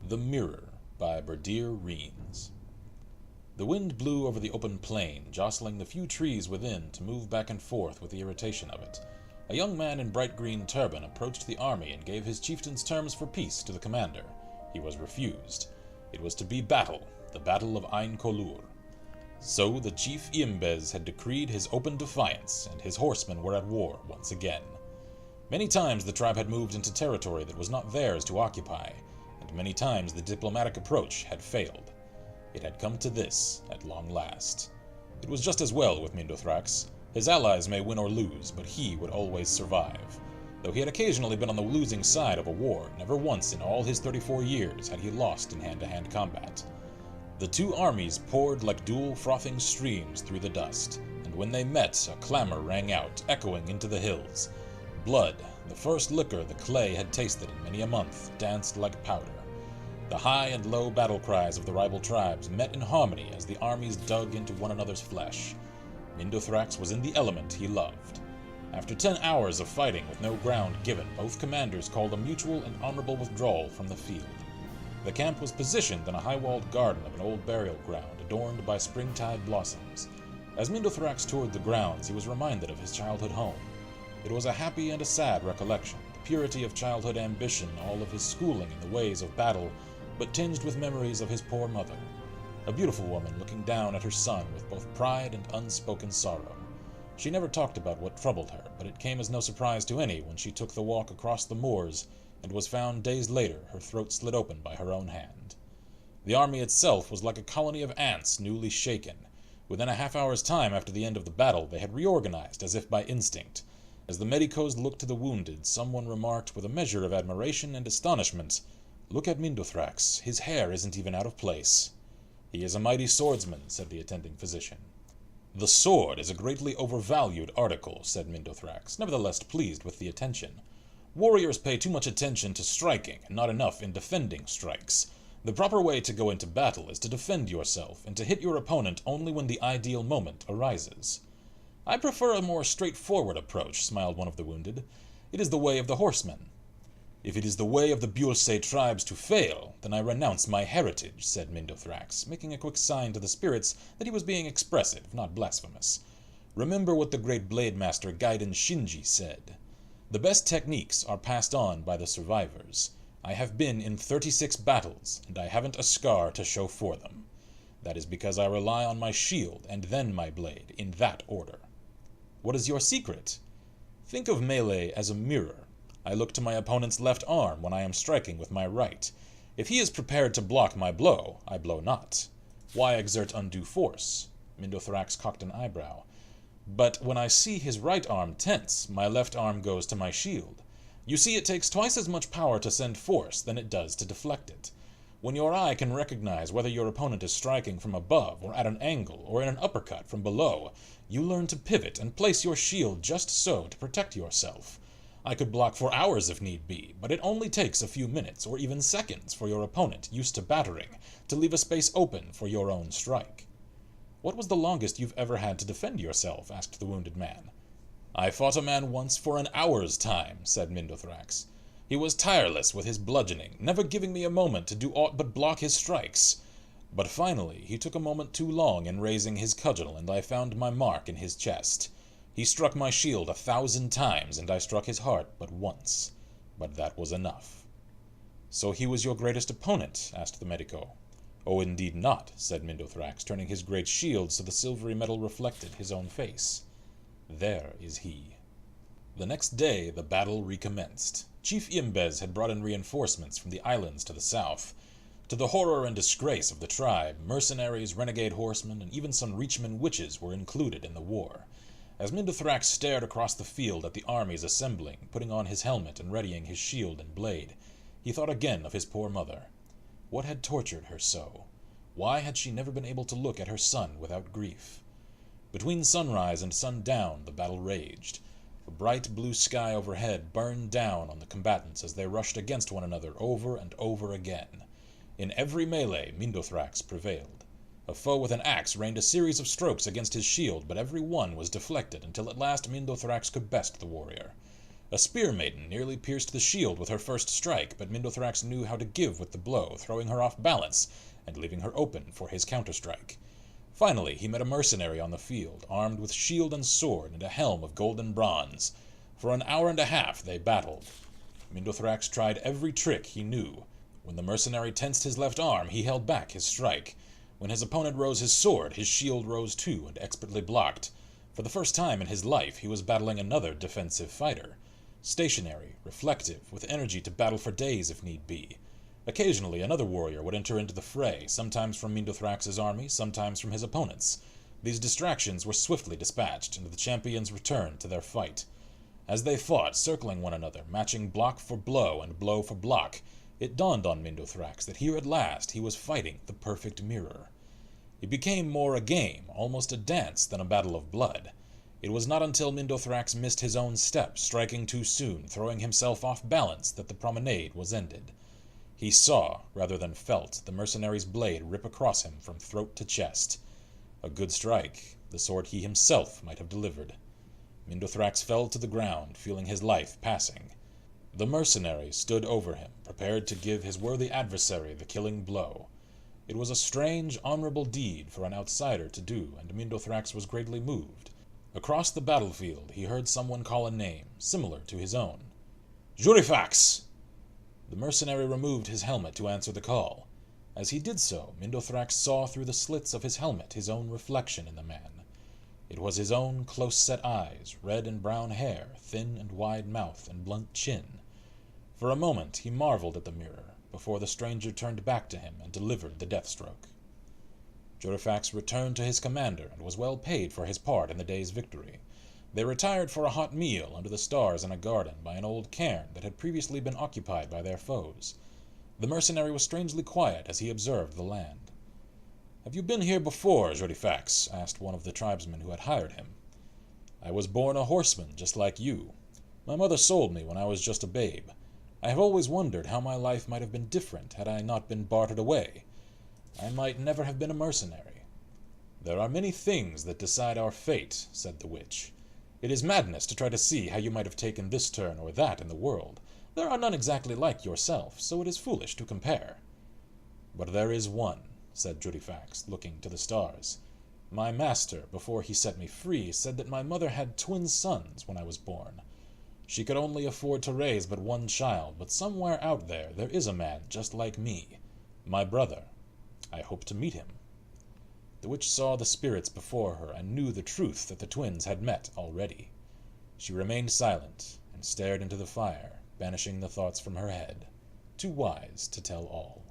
The Mirror by Berdir Reens. The wind blew over the open plain, jostling the few trees within to move back and forth with the irritation of it. A young man in bright green turban approached the army and gave his chieftain's terms for peace to the commander. He was refused. It was to be battle, the Battle of Ain Kolur. So the chief Iembez had decreed his open defiance, and his horsemen were at war once again. Many times the tribe had moved into territory that was not theirs to occupy, and many times the diplomatic approach had failed. It had come to this, at long last. It was just as well with Mindothrax. His allies may win or lose, but he would always survive. Though he had occasionally been on the losing side of a war, never once in all his 34 years had he lost in hand-to-hand combat. The two armies poured like dual frothing streams through the dust, and when they met, a clamor rang out, echoing into the hills. Blood, the first liquor the clay had tasted in many a month, danced like powder. The high and low battle cries of the rival tribes met in harmony as the armies dug into one another's flesh. Mindothrax was in the element he loved. After 10 hours of fighting with no ground given, both commanders called a mutual and honorable withdrawal from the field. The camp was positioned in a high-walled garden of an old burial ground adorned by springtide blossoms. As Mindothrax toured the grounds, he was reminded of his childhood home. It was a happy and a sad recollection, the purity of childhood ambition, all of his schooling in the ways of battle, but tinged with memories of his poor mother, a beautiful woman looking down at her son with both pride and unspoken sorrow. She never talked about what troubled her, but it came as no surprise to any when she took the walk across the moors and was found days later, her throat slit open by her own hand. The army itself was like a colony of ants newly shaken. Within a half-hour's time after the end of the battle, they had reorganized as if by instinct. As the medicos looked to the wounded, someone remarked with a measure of admiration and astonishment, "Look at Mindothrax. His hair isn't even out of place." "He is a mighty swordsman," said the attending physician. "The sword is a greatly overvalued article," said Mindothrax, nevertheless pleased with the attention. "Warriors pay too much attention to striking, and not enough in defending strikes. The proper way to go into battle is to defend yourself, and to hit your opponent only when the ideal moment arises." "I prefer a more straightforward approach," smiled one of the wounded. "It is the way of the horsemen." "If it is the way of the Buelsay tribes to fail, then I renounce my heritage," said Mindothrax, making a quick sign to the spirits that he was being expressive, not blasphemous. "Remember what the great blade master Gaiden Shinji said. The best techniques are passed on by the survivors. I have been in 36 battles, and I haven't a scar to show for them. That is because I rely on my shield and then my blade, in that order." "What is your secret?" "Think of melee as a mirror. I look to my opponent's left arm when I am striking with my right. If he is prepared to block my blow, I blow not. Why exert undue force?" Mindothrax cocked an eyebrow. "But when I see his right arm tense, my left arm goes to my shield. You see, it takes twice as much power to send force than it does to deflect it. When your eye can recognize whether your opponent is striking from above or at an angle or in an uppercut from below, you learn to pivot and place your shield just so to protect yourself. I could block for hours if need be, but it only takes a few minutes or even seconds for your opponent, used to battering, to leave a space open for your own strike." "What was the longest you've ever had to defend yourself?" asked the wounded man. "I fought a man once for an hour's time," said Mindothrax. "He was tireless with his bludgeoning, never giving me a moment to do aught but block his strikes. But finally he took a moment too long in raising his cudgel, and I found my mark in his chest. He struck my shield 1,000 times, and I struck his heart but once. But that was enough." "So he was your greatest opponent?" asked the medico. "Oh, indeed not," said Mindothrax, turning his great shield so the silvery metal reflected his own face. "There is he." The next day the battle recommenced. Chief Iembez had brought in reinforcements from the islands to the south. To the horror and disgrace of the tribe, mercenaries, renegade horsemen, and even some Reachman witches were included in the war. As Mindothrax stared across the field at the armies assembling, putting on his helmet and readying his shield and blade, he thought again of his poor mother. What had tortured her so? Why had she never been able to look at her son without grief? Between sunrise and sundown the battle raged. The bright blue sky overhead burned down on the combatants as they rushed against one another over and over again. In every melee, Mindothrax prevailed. A foe with an axe rained a series of strokes against his shield, but every one was deflected until at last Mindothrax could best the warrior. A spear maiden nearly pierced the shield with her first strike, but Mindothrax knew how to give with the blow, throwing her off balance and leaving her open for his counterstrike. Finally, he met a mercenary on the field, armed with shield and sword and a helm of golden bronze. For an hour and a half they battled. Mindothrax tried every trick he knew. When the mercenary tensed his left arm, he held back his strike. When his opponent rose his sword, his shield rose too and expertly blocked. For the first time in his life, he was battling another defensive fighter. Stationary, reflective, with energy to battle for days if need be. Occasionally, another warrior would enter into the fray, sometimes from Mindothrax's army, sometimes from his opponent's. These distractions were swiftly dispatched, and the champions returned to their fight. As they fought, circling one another, matching block for blow and blow for block, it dawned on Mindothrax that here at last he was fighting the perfect mirror. It became more a game, almost a dance, than a battle of blood. It was not until Mindothrax missed his own step, striking too soon, throwing himself off balance, that the promenade was ended. He saw, rather than felt, the mercenary's blade rip across him from throat to chest. A good strike, the sword he himself might have delivered. Mindothrax fell to the ground, feeling his life passing. The mercenary stood over him, prepared to give his worthy adversary the killing blow. It was a strange, honorable deed for an outsider to do, and Mindothrax was greatly moved. Across the battlefield he heard someone call a name, similar to his own. "Jurifax!" The mercenary removed his helmet to answer the call. As he did so, Mindothrax saw through the slits of his helmet his own reflection in the man. It was his own close-set eyes, red and brown hair, thin and wide mouth, and blunt chin. For a moment he marveled at the mirror, before the stranger turned back to him and delivered the death-stroke. Jurifax returned to his commander and was well paid for his part in the day's victory. They retired for a hot meal under the stars in a garden by an old cairn that had previously been occupied by their foes. The mercenary was strangely quiet as he observed the land. "Have you been here before, Jurifax?" asked one of the tribesmen who had hired him. "I was born a horseman, just like you. My mother sold me when I was just a babe. I have always wondered how my life might have been different had I not been bartered away. I might never have been a mercenary." "There are many things that decide our fate," said the witch. "It is madness to try to see how you might have taken this turn or that in the world. There are none exactly like yourself, so it is foolish to compare." "But there is one," said Jurifax, looking to the stars. "My master, before he set me free, said that my mother had twin sons when I was born. She could only afford to raise but one child, but somewhere out there is a man just like me, my brother. I hope to meet him." The witch saw the spirits before her and knew the truth that the twins had met already. She remained silent and stared into the fire, banishing the thoughts from her head, too wise to tell all.